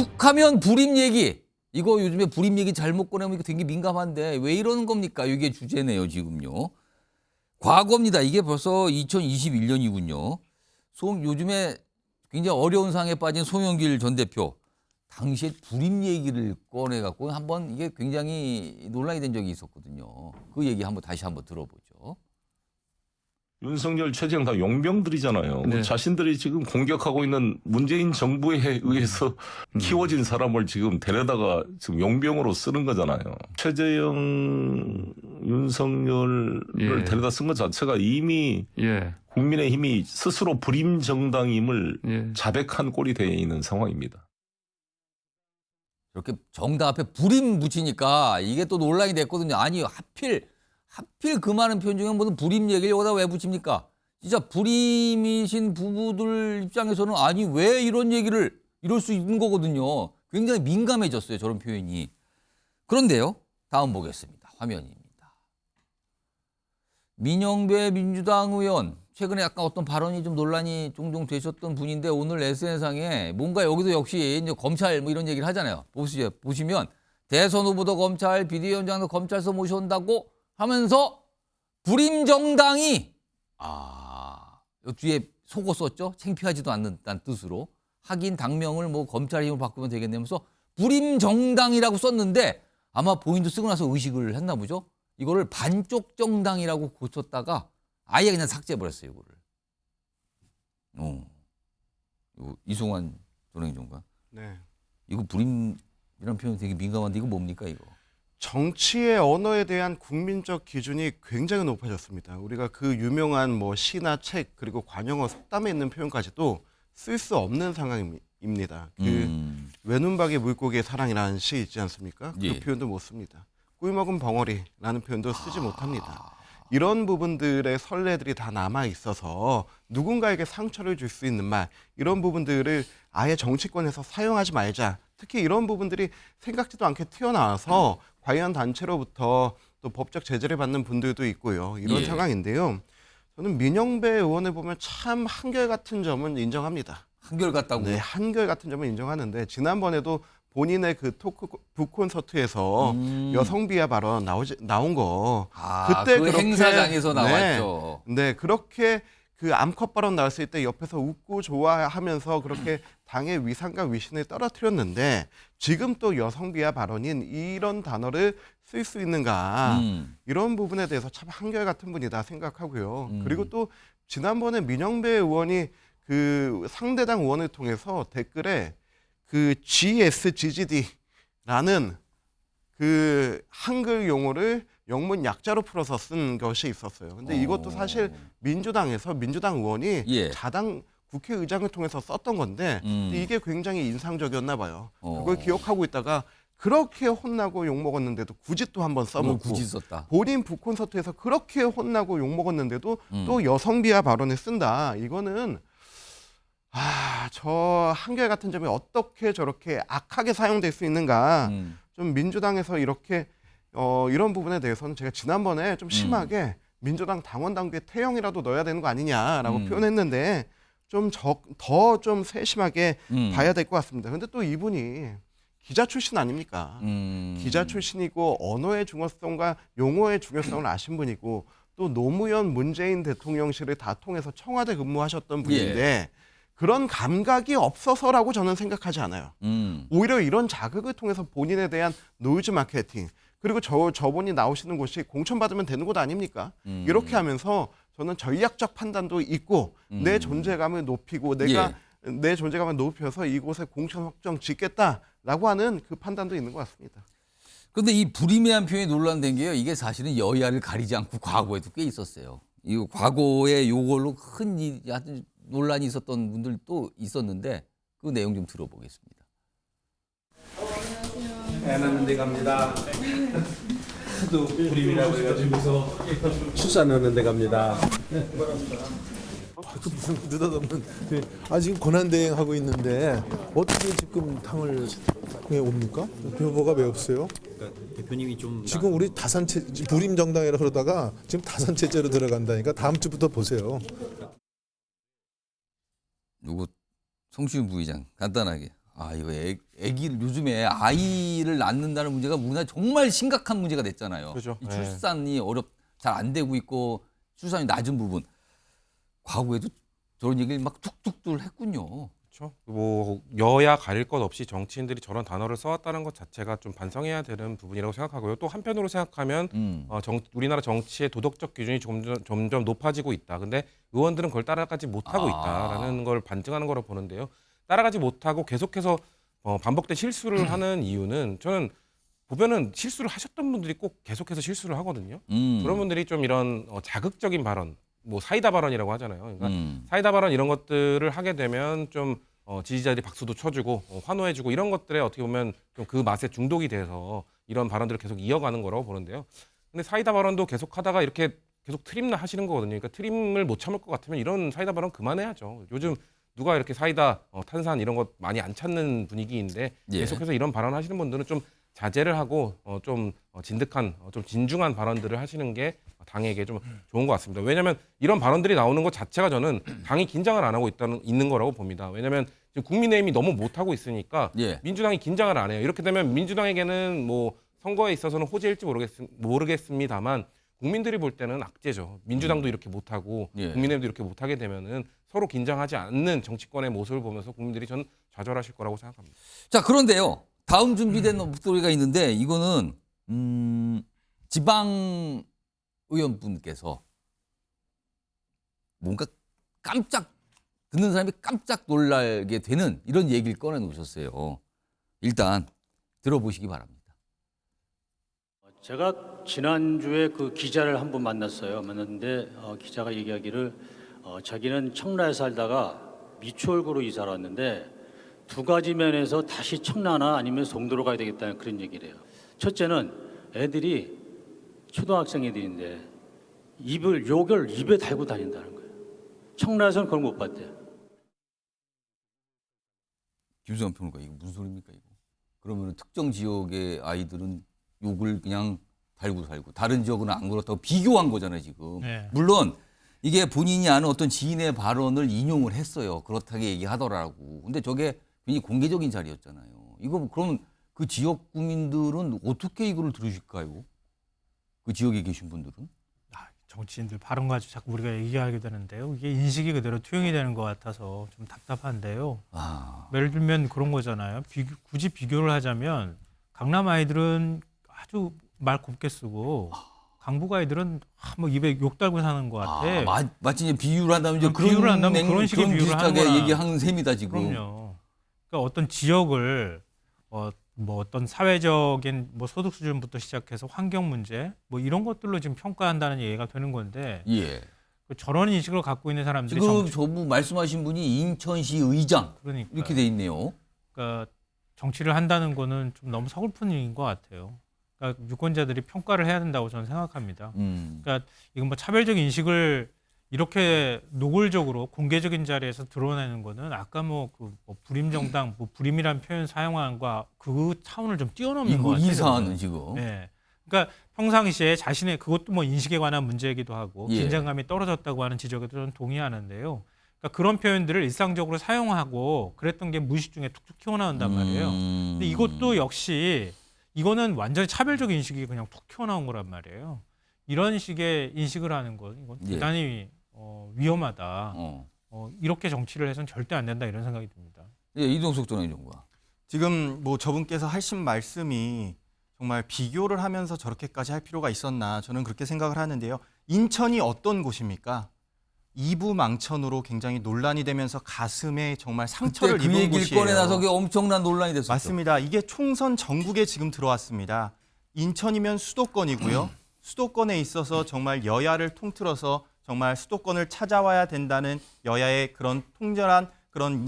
툭하면 불임 얘기. 이거 요즘에 불임 얘기 잘못 꺼내면 이거 되게 민감한데 왜 이러는 겁니까? 이게 주제네요, 지금요. 과거입니다. 이게 벌써 2021년이군요. 요즘에 굉장히 어려운 상황에 빠진 송영길 전 대표. 당시에 불임 얘기를 꺼내갖고 한번 이게 굉장히 논란이 된 적이 있었거든요. 그 얘기 다시 한번 들어보죠. 윤석열, 최재형 다 용병들이잖아요. 네. 자신들이 지금 공격하고 있는 문재인 정부에 의해서 키워진 사람을 지금 데려다가 지금 용병으로 쓰는 거잖아요. 최재형, 윤석열을 예. 데려다 쓴 것 자체가 이미 예. 국민의힘이 스스로 불임 정당임을 예. 자백한 꼴이 되어 있는 상황입니다. 이렇게 정당 앞에 불임 붙이니까 이게 또 논란이 됐거든요. 아니 하필 그 많은 편 중에 무슨 불임 얘기를 여기다 왜 붙입니까? 진짜 불임이신 부부들 입장에서는 아니 왜 이런 얘기를 이럴 수 있는 거거든요. 굉장히 민감해졌어요. 저런 표현이. 그런데요. 다음 보겠습니다. 화면입니다. 민영배 민주당 의원. 최근에 약간 어떤 발언이 좀 논란이 종종 되셨던 분인데 오늘 SNS상에 뭔가 여기도 역시 이제 검찰 뭐 이런 얘기를 하잖아요. 보시면 대선 후보도 검찰, 비대위원장도 검찰서 모셔온다고 하면서 불임 정당이 요 뒤에 속어 썼죠. 창피하지도 않는다는 뜻으로 하긴 당명을 뭐 검찰 힘으로 바꾸면 되겠네면서 불임 정당이라고 썼는데 아마 본인도 쓰고 나서 의식을 했나 보죠. 이거를 반쪽 정당이라고 고쳤다가 아예 그냥 삭제해버렸어요, 이거를. 이승환 전 행정관. 네. 이거 불임이라는 표현이 되게 민감한데 이거 뭡니까, 이거? 정치의 언어에 대한 국민적 기준이 굉장히 높아졌습니다. 우리가 그 유명한 뭐 시나 책 그리고 관용어 속담에 있는 표현까지도 쓸 수 없는 상황입니다. 외눈박이 물고기의 사랑이라는 시 있지 않습니까? 그 예. 표현도 못 씁니다. 꿀 먹은 벙어리라는 표현도 쓰지 못합니다. 이런 부분들의 선례들이 다 남아 있어서 누군가에게 상처를 줄 수 있는 말, 이런 부분들을 아예 정치권에서 사용하지 말자. 특히 이런 부분들이 생각지도 않게 튀어나와서 관련 단체로부터 또 법적 제재를 받는 분들도 있고요. 이런 예. 상황인데요. 저는 민영배 의원을 보면 참 한결같은 점은 인정합니다. 한결같다고. 네, 한결같은 점은 인정하는데 지난번에도 본인의 그 토크 북콘서트에서 여성 비하 발언 나온 거 그때 그 그렇게 행사장에서 네, 나왔죠. 네, 그렇게 그 암컷 발언 나왔을 때 옆에서 웃고 좋아하면서 그렇게 당의 위상과 위신을 떨어뜨렸는데 지금 또 여성 비하 발언인 이런 단어를 쓸 수 있는가 이런 부분에 대해서 참 한결같은 분이다 생각하고요. 그리고 또 지난번에 민영배 의원이 그 상대당 의원을 통해서 댓글에 그 GSGGD라는 그 한글 용어를 영문 약자로 풀어서 쓴 것이 있었어요. 근데 이것도 사실 민주당에서 민주당 의원이 예. 자당 국회의장을 통해서 썼던 건데 이게 굉장히 인상적이었나 봐요. 그걸 기억하고 있다가 그렇게 혼나고 욕먹었는데도 굳이 또 한번 써먹고 굳이 썼다. 본인 북콘서트에서 그렇게 혼나고 욕먹었는데도 또 여성 비하 발언을 쓴다. 이거는 저 한결같은 점이 어떻게 저렇게 악하게 사용될 수 있는가. 좀 민주당에서 이렇게 이런 부분에 대해서는 제가 지난번에 좀 심하게 민주당 당원 당규에 태형이라도 넣어야 되는 거 아니냐라고 표현했는데 좀 더 좀 세심하게 봐야 될 것 같습니다. 근데 또 이분이 기자 출신 아닙니까? 기자 출신이고 언어의 중요성과 용어의 중요성을 아신 분이고 또 노무현 문재인 대통령실을 다 통해서 청와대 근무하셨던 분인데 그런 감각이 없어서라고 저는 생각하지 않아요. 오히려 이런 자극을 통해서 본인에 대한 노이즈 마케팅 그리고 저분이 나오시는 곳이 공천받으면 되는 곳 아닙니까? 이렇게 하면서 저는 전략적 판단도 있고 내 존재감을 높이고 내가 내 존재감을 높여서 이곳에 공천 확정 짓겠다라고 하는 그 판단도 있는 것 같습니다. 그런데 이 불임이라는 표현이 논란된 게요. 이게 사실은 여야를 가리지 않고 과거에도 꽤 있었어요. 이 과거에 요걸로 큰 논란이 있었던 분들도 있었는데 그 내용 좀 들어보겠습니다. 애 낳는데 갑니다. 하도 불임이라고 해가지고서 출산 하는데 갑니다. 그 무슨 느닷없는 지금 권한대행하고 있는데 어떻게 지금 당을 옵니까? 후보가 왜 없어요? 그러니까 대표님이 좀 지금 우리 다산체 불임 정당이라 그러다가 지금 다산체제로 들어간다니까 다음 주부터 보세요. 누구 송시훈 부의장 간단하게 이거 애기를 요즘에 아이를 낳는다는 문제가 우리나라 정말 심각한 문제가 됐잖아요. 그죠. 이 네. 출산이 잘 안 되고 있고 출산이 낮은 부분. 과거에도 저런 얘기를 막 툭툭 했군요. 그렇죠. 뭐 여야 가릴 것 없이 정치인들이 저런 단어를 써왔다는 것 자체가 좀 반성해야 되는 부분이라고 생각하고요. 또 한편으로 생각하면 우리나라 정치의 도덕적 기준이 점점 높아지고 있다. 근데 의원들은 그걸 따라가지 못하고 있다라는 걸 반증하는 거로 보는데요. 따라가지 못하고 계속해서 반복된 실수를 하는 이유는 저는 보면은 실수를 하셨던 분들이 꼭 계속해서 실수를 하거든요. 그런 분들이 좀 이런 자극적인 발언, 뭐 사이다 발언이라고 하잖아요. 그러니까 사이다 발언 이런 것들을 하게 되면 좀 지지자들이 박수도 쳐주고 환호해주고 이런 것들에 어떻게 보면 좀 그 맛에 중독이 돼서 이런 발언들을 계속 이어가는 거라고 보는데요. 근데 사이다 발언도 계속 하다가 이렇게 계속 트림 하시는 거거든요. 그러니까 트림을 못 참을 것 같으면 이런 사이다 발언 그만해야죠. 요즘 누가 이렇게 사이다, 탄산 이런 것 많이 안 찾는 분위기인데 예. 계속해서 이런 발언 하시는 분들은 좀 자제를 하고 좀 진득한, 좀 진중한 발언들을 하시는 게 당에게 좀 좋은 것 같습니다. 왜냐하면 이런 발언들이 나오는 것 자체가 저는 당이 긴장을 안 하고 있는 거라고 봅니다. 왜냐하면 지금 국민의힘이 너무 못하고 있으니까 예. 민주당이 민주당이 긴장을 안 해요. 이렇게 되면 민주당에게는 뭐 선거에 있어서는 호재일지 모르겠습니다만 국민들이 볼 때는 악재죠. 민주당도 이렇게 못하고 예. 국민의힘도 이렇게 못하게 되면은 서로 긴장하지 않는 정치권의 모습을 보면서 국민들이 전 좌절하실 거라고 생각합니다. 자, 그런데요. 다음 준비된 목소리가 있는데 이거는 지방 의원분께서 뭔가 깜짝 듣는 사람이 깜짝 놀라게 되는 이런 얘기를 꺼내놓으셨어요. 일단 들어보시기 바랍니다. 제가 지난주에 그 기자를 한 번 만났는데 기자가 얘기하기를 자기는 청라에 살다가 미추홀구로 이사를 왔는데 두 가지 면에서 다시 청라나 아니면 송도로 가야 되겠다는 그런 얘기를 해요. 첫째는 애들이 초등학생 애들인데 욕을 입에 달고 다닌다는 거예요. 청라에서는 그걸 못 봤대요. 김수환 평론가 이거 무슨 소리입니까 이거? 그러면 특정 지역의 아이들은 욕을 그냥 달고 살고 다른 지역은 안 그렇다고 비교한 거잖아요 지금. 네. 물론 이게 본인이 아는 어떤 지인의 발언을 인용을 했어요. 그렇다게 얘기하더라고. 근데 저게 굉장히 공개적인 자리였잖아요. 이거 그럼 그 지역 구민들은 어떻게 이거를 들으실까요? 그 지역에 계신 분들은? 정치인들 발언 가지고 자꾸 우리가 얘기하게 되는데요. 이게 인식이 그대로 투영이 되는 것 같아서 좀 답답한데요. 예를 들면 그런 거잖아요. 굳이 비교를 하자면 강남 아이들은 아주 말 곱게 쓰고 강북 아이들은 뭐 입에 욕 달고 사는 것 같아. 마치 이제 비유를 한다면 이제 비유를 한다면 그런 식의 비유를 하는 비슷하게 거나. 얘기하는 셈이다 지금. 그럼요. 그러니까 어떤 지역을 뭐 어떤 사회적인 뭐 소득 수준부터 시작해서 환경 문제 뭐 이런 것들로 지금 평가한다는 얘기가 되는 건데 예. 저런 인식을 갖고 있는 사람들이 지금 저분 말씀하신 분이 인천시 의장 그러니까 이렇게 돼 있네요. 그러니까 정치를 한다는 거는 좀 너무 서글픈 일인 것 같아요. 그러니까 유권자들이 평가를 해야 된다고 저는 생각합니다. 그러니까 이건 뭐 차별적 인식을 이렇게 노골적으로 공개적인 자리에서 드러내는 거는 아까 뭐 불임 정당, 뭐 불임이라는 표현 사용한 거와 그 차원을 좀 뛰어넘는 것 같아요. 이 사안은 지금. 네. 그러니까 평상시에 자신의 그것도 뭐 인식에 관한 문제이기도 하고 예. 긴장감이 떨어졌다고 하는 지적에도 저는 동의하는데요. 그러니까 그런 표현들을 일상적으로 사용하고 그랬던 게 무의식 중에 툭툭 튀어나온단 말이에요. 근데 이것도 역시 이거는 완전히 차별적 인식이 그냥 툭 튀어나온 거란 말이에요. 이런 식의 인식을 하는 건 이건 예. 대단히 위험하다. 이렇게 정치를 해서는 절대 안 된다 이런 생각이 듭니다. 예, 이동석 전 의원과. 지금 뭐 저분께서 하신 말씀이 정말 비교를 하면서 저렇게까지 할 필요가 있었나 저는 그렇게 생각을 하는데요. 인천이 어떤 곳입니까? 이부망천으로 굉장히 논란이 되면서 가슴에 정말 상처를 그때 그 입은 얘기를 곳이에요. 꺼내놔서 그게 엄청난 논란이 됐었죠. 맞습니다. 이게 총선 전국에 지금 들어왔습니다. 인천이면 수도권이고요. 수도권에 있어서 정말 여야를 통틀어서 정말 수도권을 찾아와야 된다는 여야의 그런 통절한 그런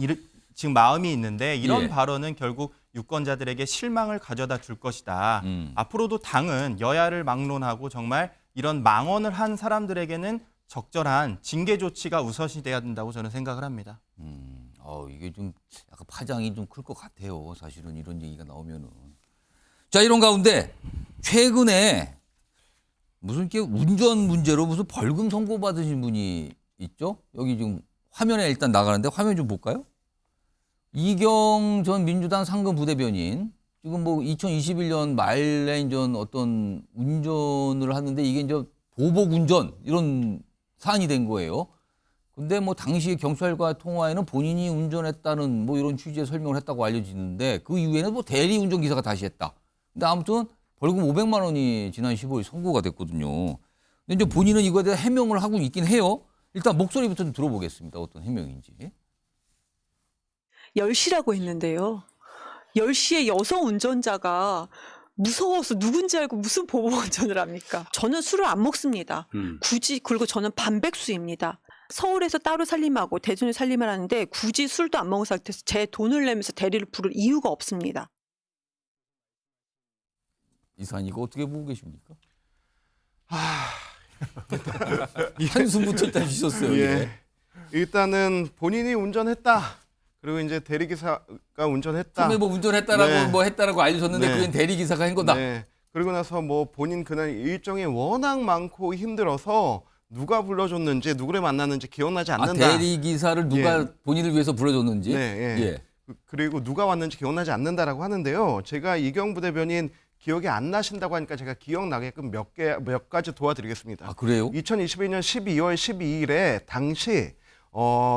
지금 마음이 있는데 이런 예. 발언은 결국 유권자들에게 실망을 가져다 줄 것이다. 앞으로도 당은 여야를 막론하고 정말 이런 망언을 한 사람들에게는 적절한 징계 조치가 우선시 돼야 된다고 저는 생각을 합니다. 이게 좀 약간 파장이 좀 클 것 같아요. 사실은 이런 얘기가 나오면은. 자, 이런 가운데 최근에 무슨 이렇게 운전 문제로 무슨 벌금 선고 받으신 분이 있죠? 여기 지금 화면에 일단 나가는데 화면 좀 볼까요? 이경 전 민주당 상근 부대변인 지금 뭐 2021년 말에 이제 어떤 운전을 하는데 이게 이제 보복 운전 이런 사안이 된 거예요. 근데 뭐 당시 경찰과 통화에는 본인이 운전했다는 뭐 이런 취지의 설명을 했다고 알려지는데 그 이후에는 뭐 대리 운전 기사가 다시 했다. 근데 아무튼 벌금 500만 원이 지난 15일 선고가 됐거든요. 근데 이제 본인은 이거에 대해 해명을 하고 있긴 해요. 일단 목소리부터 좀 들어보겠습니다. 어떤 해명인지. 10시라고 했는데요. 10시에 여성 운전자가 무서워서 누군지 알고 무슨 보복 운전을 합니까? 저는 술을 안 먹습니다. 굳이, 그리고 저는 반백수입니다. 서울에서 따로 살림하고 대전에 살림을 하는데 굳이 술도 안 먹은 상태에서 제 돈을 내면서 대리를 부를 이유가 없습니다. 이사님 이거 어떻게 보고 계십니까? 한숨부터 일단 쉬셨어요. 예. 일단은 본인이 운전했다. 그리고 이제 대리기사가 운전했다. 처음에 뭐 운전했다라고 네. 뭐 했다라고 알려줬는데 네. 그건 대리기사가 한 거다. 네. 그리고 나서 뭐 본인 그날 일정이 워낙 많고 힘들어서 누가 불러줬는지 누구를 만났는지 기억나지 아, 않는다. 대리기사를 누가 예. 본인을 위해서 불러줬는지. 네, 예. 예. 그리고 누가 왔는지 기억나지 않는다라고 하는데요. 제가 이경 부대변인 기억이 안 나신다고 하니까 제가 기억나게끔 몇 가지 도와드리겠습니다. 아, 그래요? 2021년 12월 12일에 당시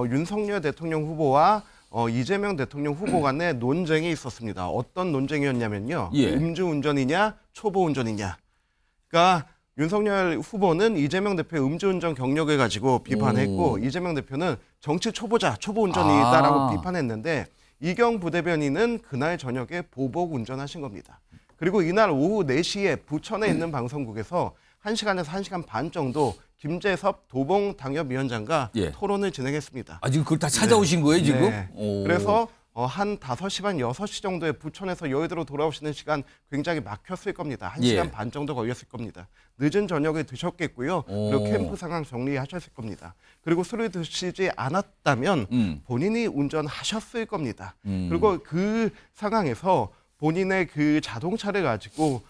윤석열 대통령 후보와 이재명 대통령 후보 간의 논쟁이 있었습니다. 어떤 논쟁이었냐면요. 예. 음주운전이냐 초보운전이냐. 그러니까 윤석열 후보는 이재명 대표의 음주운전 경력을 가지고 비판했고 오. 이재명 대표는 정치 초보자, 초보운전이다라고 아. 비판했는데 이경 부대변인은 그날 저녁에 보복 운전하신 겁니다. 그리고 이날 오후 4시에 부천에 있는 방송국에서 1시간에서 1시간 반 정도 김재섭 도봉당협위원장과 예. 토론을 진행했습니다. 아, 지금 그걸 다 찾아오신 거예요, 지금? 네. 오. 그래서 한 5시 반, 6시 정도에 부천에서 여의도로 돌아오시는 시간 굉장히 막혔을 겁니다. 1시간 예. 반 정도 걸렸을 겁니다. 늦은 저녁을 드셨겠고요. 그리고 캠프 상황 정리하셨을 겁니다. 그리고 술을 드시지 않았다면 본인이 운전하셨을 겁니다. 그리고 그 상황에서 본인의 그 자동차를 가지고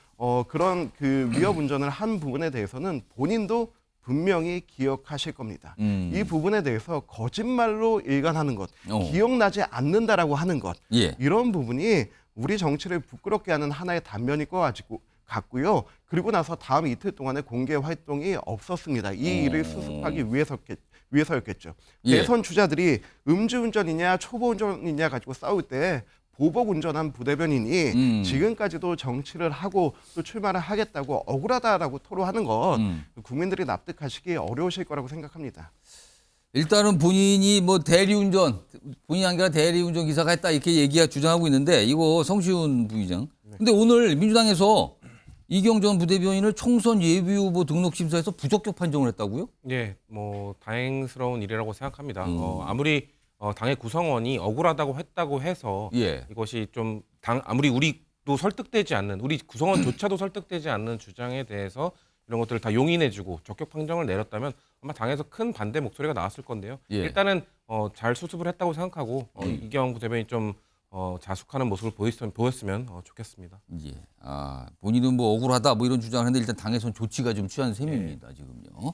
그런 그 위협 운전을 한 부분에 대해서는 본인도 분명히 기억하실 겁니다. 이 부분에 대해서 거짓말로 일관하는 것, 기억나지 않는다라고 하는 것, 예. 이런 부분이 우리 정치를 부끄럽게 하는 하나의 단면일 것 같고요. 그리고 나서 다음 이틀 동안의 공개 활동이 없었습니다. 이 일을 수습하기 위해서였겠죠. 예. 대선 주자들이 음주운전이냐 초보운전이냐 가지고 싸울 때 보복 운전한 부대변인이 지금까지도 정치를 하고 또 출마를 하겠다고 억울하다라고 토로하는 건 국민들이 납득하시기 어려우실 거라고 생각합니다. 일단은 본인이 뭐 대리운전, 본인이 아니라 대리운전 기사가 했다 이렇게 얘기가 주장하고 있는데 이거 성시훈 부의장. 근데 오늘 민주당에서 이경 전 부대변인을 총선 예비후보 등록심사에서 부적격 판정을 했다고요? 예, 뭐 다행스러운 일이라고 생각합니다. 아무리 당의 구성원이 억울하다고 했다고 해서 예. 이것이 좀 아무리 우리도 설득되지 않는 우리 구성원조차도 설득되지 않는 주장에 대해서 이런 것들을 다 용인해주고 적격 판정을 내렸다면 아마 당에서 큰 반대 목소리가 나왔을 건데요. 예. 일단은 잘 수습을 했다고 생각하고 이경 부대변인이 좀 자숙하는 모습을 보였으면 좋겠습니다. 예. 아, 본인은 뭐 억울하다 뭐 이런 주장을 했는데 일단 당에서는 조치가 좀 취한 셈입니다, 지금요.